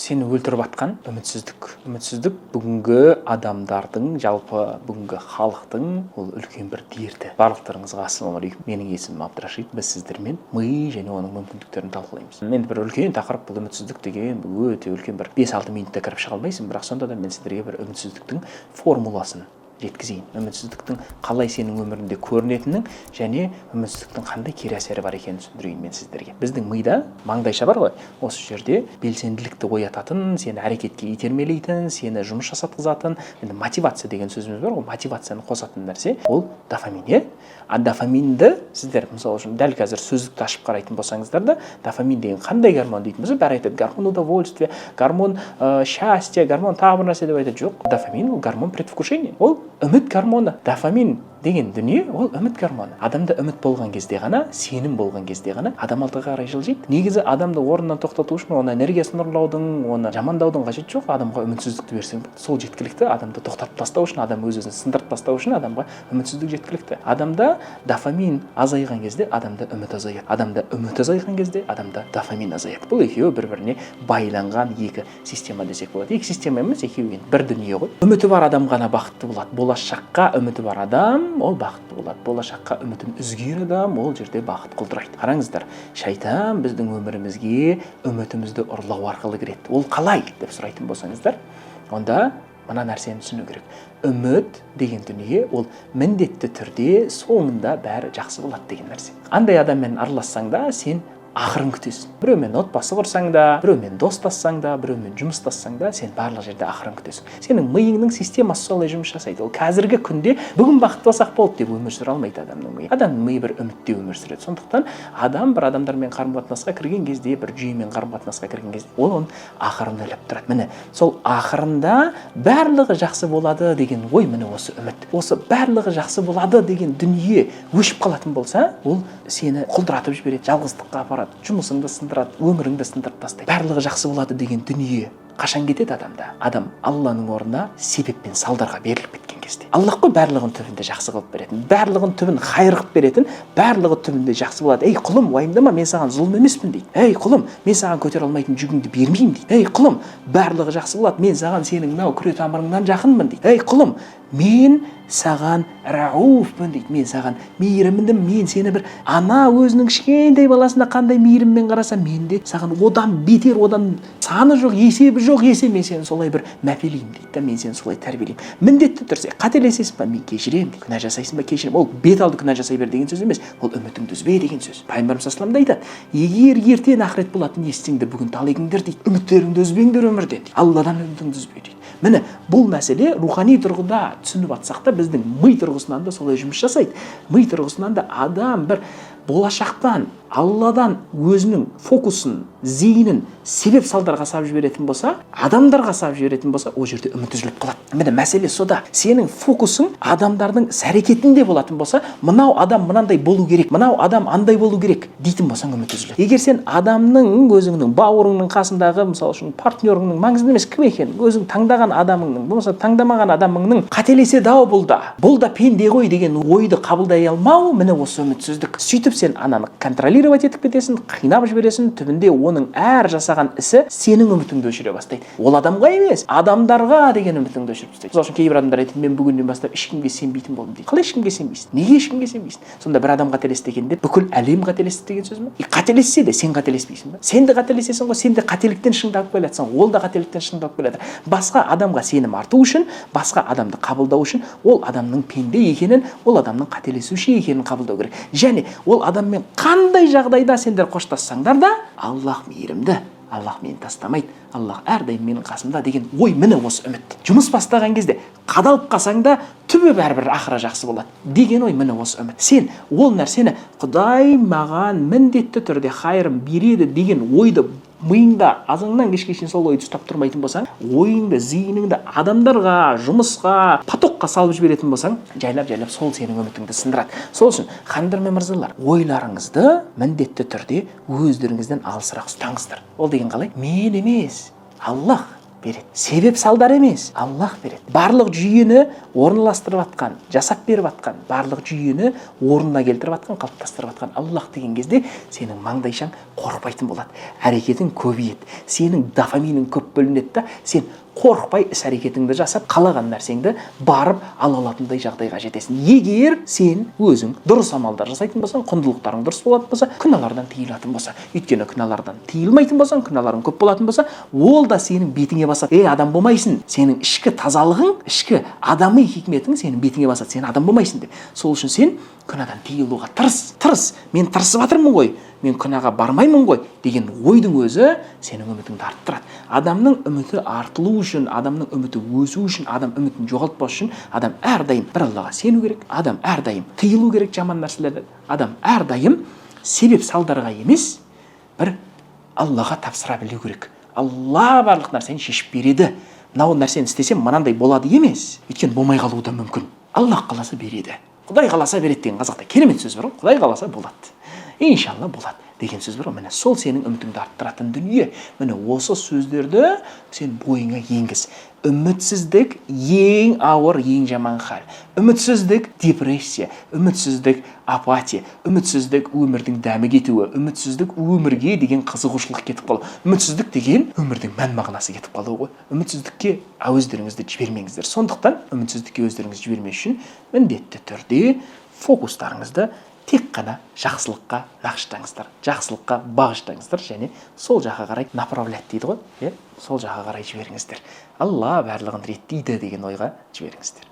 сені өлтіріп атқан үмітсіздік бүгінгі адамдардың, жалпы бүгінгі халықтың ол үлкен бір дерті. Барлықтарыңызға ассалаумағалейкум. Менің есімім Абдрашид. Біз сіздермен ми және оның мүмкіндіктерін талқылаймыз. Енді бір үлкен тақырып, бұл үмітсіздік деген өте үлкен, бір 5-6 минутта кіріп шыға алмайсың, бірақ сонда да мен сіздерге бір үмітсіздіктің формуласын жеткізейін. Үмітсіздіктің қалай сенің өміріңде көрінетінін және үмітсіздіктің қандай кері әсері бар екенін түсіндірейін мен сіздерге. Біздің мида маңдайша бар ғой, осы жерде белсенділікті оятатын, сені әрекетке итермелейтін, сені жұмыс жасатқызатын, енді мотивация деген сөзіміз бар ғой, мотивацияны қосатын нәрсе ол дофамин. А дофаминді сіздер мысалы үшін дәл қазір сөздікті ашып қарайтын болсаңыздар да, дофамин деген қандай гормон дейтін болса, бәрі айтады гормон удовольствия, гормон счастья, гормон тағы бір нәрсе деп айтады. Жоқ, дофамин ол гормон предвкушения, ол үміт гормоны. Дофамин деген дүние ол үміт гормоны. Адамда үміт болған кезде ғана, сенім болған кезде ғана адам алдыға қарай жылжиды. Негізі адамды орнынан тоқтату үшін оны энергиясын ұрлаудың, оны жамандаудың қажеті жоқ. Адамға үмітсіздікті берсең сол жеткілікті. Адамды тоқтатып тастау үшін, адам өз-өзін сындырып тастау үшін адамға үмітсіздік жеткілікті. Адамда дофамин азайған кезде адамда үміт азаяды. Адамда үміт азайған кезде адамда дофамин азаяды. Бұл екеуі бір-біріне байланған екі система десек болады. Екі система емес, екеуі бір дүние ғой. Үміті бар адам ғана бақытты болады. Болашаққа үміті бар адам ол бақытты болады. Болашаққа үмітін үзген адам ол жерде бақыт құлдырайды. Қараңыздар, шайтан біздің өмірімізге үмітімізді ұрлау арқылы кіреді. Ол қалай деп сұрайтын болсаңыздар, онда мына нәрсені түсіну керек. Үміт деген дүние ол міндетті түрде соңында бәрі жақсы болады деген нәрсе. Андай адаммен аралассаң да сен ақырын күтесің. Біреумен отбасы құрсаң да, біреумен достассаң да, біреумен жұмыстассаң да, сен барлық жерде ақырын күтесің. Сенің миыңның системасы солай жұмыс жасайды. Ол қазіргі күнде бүгін бақытты болсақ болды деп өмір сүре алмайды адамның миы. Адамның миы бір үмітте өмір сүреді. Сондықтан адам бір адамдармен қарым-қатынасқа кірген кезде, бір жүйемен қарым-қатынасқа кірген кезде, ол оны ақырын ойлап тұрады. Міне, сол ақырында барлығы жақсы болады деген ой, міне осы үміт. Осы барлығы жақсы болады деген дүние өшіп қалатын болса, ол сені құлдыратып жібереді, жалғыздыққа апарады. Жұмысыңды сындырады, өміріңді сындырып тастайды. Барлығы жақсы болады деген дүние қашан кетеді адамда? Адам Алланың орнына себеп пен салдарға беріліп кеткен кезде. Аллах қой барлығын түбінде жақсы қылып беретін, барлығын түбін хайыр қылып беретін, барлығы түбінде жақсы болады. Ей құлым, уайымдама, мен саған зұлым емеспін дейді. Ей құлым, мен саған көтере алмайтын жүгіңді бермеймін дейді. Ей құлым, барлығы жақсы болады, мен саған сенің мынау күре тамырыңнан жақынмын дейді. Ей құлым, мен саған рауфпын дейді. Мен саған мейірімдімін, мен сені бір ана өзінің кішкентай баласына қандай мейіріммен қараса, мен де саған одан бетер, одан саны жоқ, есебі жоқ есе мен сені солай бір мәпелеймін дейді да, мен сені солай тәрбиелеймін. Міндетті түрде қателесесің ба, мен кешіремін дейді. Күнә жасайсың ба, кешіремін. Ол бет алды күнә жасай бер деген сөз емес, ол үмітіңді үзбе деген сөз. Пайғамбарымыз саллаллаху алейхи ва саллям айтады, егер ертең ақырет болатын естіңдер, бүгін талайыңдар дейді, үміттеріңді үзбеңдер өмірден дейді. Алладан үмітіңді үзбе дейді. Міне, бұл мәселе рухани тұрғыда түсініп атсақ та біздің ми тұрғысынан да солай жұмыс жасайды. Ми тұрғысынан да адам бір болашақтан, Алладан өзінің фокусын, зейінін себеп салдарға салып жіберетін болса, адамдарға салып жіберетін болса, ол жерде үміт үзіліп қалады. Міне мәселе сода. Сенің фокусың адамдардың іс-әрекетінде болатын болса, мынау адам мынандай болу керек, мынау адам андай болу керек дейтін болсаң, үміт үзіледі. Егер сен адамның, өзіңнің бауырыңның қасындағы, мысалы үшін партнерыңның маңызды емес кім екенін, өзің таңдаған адамыңның, болмаса таңдамаған адамыңның қателеседі-ау бұл да пенде ғой деген ойды қабылдай алмау, міне осы үмітсіздік. Сөйтіп сен ананы контролировать етіп кетесің, қинап жібересің, түбінде оның әр жасаған ісі сенің үмітіңді өшіре бастайды. Ол адамға емес, адамдарға деген үмітіңді өшіріп тастайды. Мысалы үшін кейбір адамдар айтады, мен бүгіннен бастап ешкімге сенбейтін болдым дейді. Қалай ешкімге сенбейсің? Неге ешкімге сенбейсің? Сонда бір адам қателесті дегенде бүкіл әлем қателесті деген сөз бе? Қателессе де сен қателеспейсің ба? Сен де қателесесің ғой, сен де қателіктен шыңдалып келатсың, ол да қателіктен шыңдалып келеді. Басқа адамға сенім арту үшін, басқа адамды қабылдау үшін, ол адамның пенде екенін, ол адамның қателесуші екенін қабылдау керек. Және ол адаммен қандай жағдайда сендер қоштассаңдар да, Аллах мейірімді, Аллах мені тастамайды, Аллах әрдайым менің қасымда деген ой, міне осы үміт. Жұмыс бастаған кезде қадалып қалсаң да түбі бәрібір ақыры жақсы болады деген ой, міне осы үміт. Сен ол нәрсені Құдай маған міндетті түрде хайырын береді деген ойды миыңда азыңнан кешке шейін сол ойды ұстап тұрмайтын болсаң, ойыңды, зейініңді адамдарға, жұмысқа, потокқа салып жіберетін болсаң, жайлап сол сенің үмітіңді сындырады. Сол үшін, ханымдар мен мырзалар, ойларыңызды міндетті түрде өздеріңізден алысырақ ұстаңыздар. Ол деген қалай? Мен емес, Аллах береді. Себеп салдар емес, Аллах береді. Барлық жүйені орналастырып атқан, жасап беріп атқан, барлық жүйені орнына келтіріп атқан, қалыптастырып атқан Аллах деген кезде сенің маңдайшаң қорқпайтын болады. Әрекетің көбейеді. Сенің дофаминың көп бөлінеді да, сен қорқпай іс-әрекетіңді жасап, қалаған нәрсеңді барып ала алатындай жағдайға жетесің. Егер сен өзің дұрыс амалдар жасайтын болсаң, құндылықтарың дұрыс болатын болса, күнәлардан тыйылатын болса, өйткені күнәлардан тыйылмайтын болсаң, күнәларың көп болатын болса, ол да сенің бетіңе басады. Адам болмайсың. Сенің ішкі тазалығың, ішкі адами хикметің сенің бетіңе басады. Сен адам болмайсың деп. Сол үшін сен күнәдан тыйылуға тырыс. Мен тырысып жатырмын ғой. Мен күнәға бармаймын ғой деген ойдың өзі сенің үмітіңді арттырады. Адамның үміті артылу үшін, адамның үміті өсу үшін, адам үмітін жоғалтпас үшін, адам әрдайым бір Аллаға сену керек, адам әрдайым тыйылу керек жаман нәрселерден, адам әрдайым себеп салдарға емес, бір Аллаға тапсыра білу керек. Алла барлық нәрсені шешіп береді. Мынау нәрсені істесем мынандай болады емес. Өйткені болмай қалуы да мүмкін. Аллах қаласа береді. Құдай қаласа береді деген қазақта керемет сөз бар ғой. Құдай қаласа болады. Иншалла болады деген сөз бар ғой. Міне сол сенің үмітіңді арттыратын дүние. Міне осы сөздерді сен бойыңа енгіз. Үмітсіздік ең ауыр, ең жаман хал. Үмітсіздік депрессия, үмітсіздік апатия, үмітсіздік өмірдің дәмі кетуі, үмітсіздік өмірге деген қызығушылық кетіп қалу. Үмітсіздік деген өмірдің мән мағынасы кетіп қалуы ғой. Үмітсіздікке өздеріңізді жібермеңіздер. Сондықтан үмітсіздікке өздеріңізді жібермес үшін міндетті түрде фокустарыңызды тек қана жақсылыққа нақыштаңыздар, жақсылыққа бағыштаңыздар және сол жаққа қарай направлять дейді ғой, сол жаққа қарай жіберіңіздер. Алла барлығын реттейді деген ойға жіберіңіздер.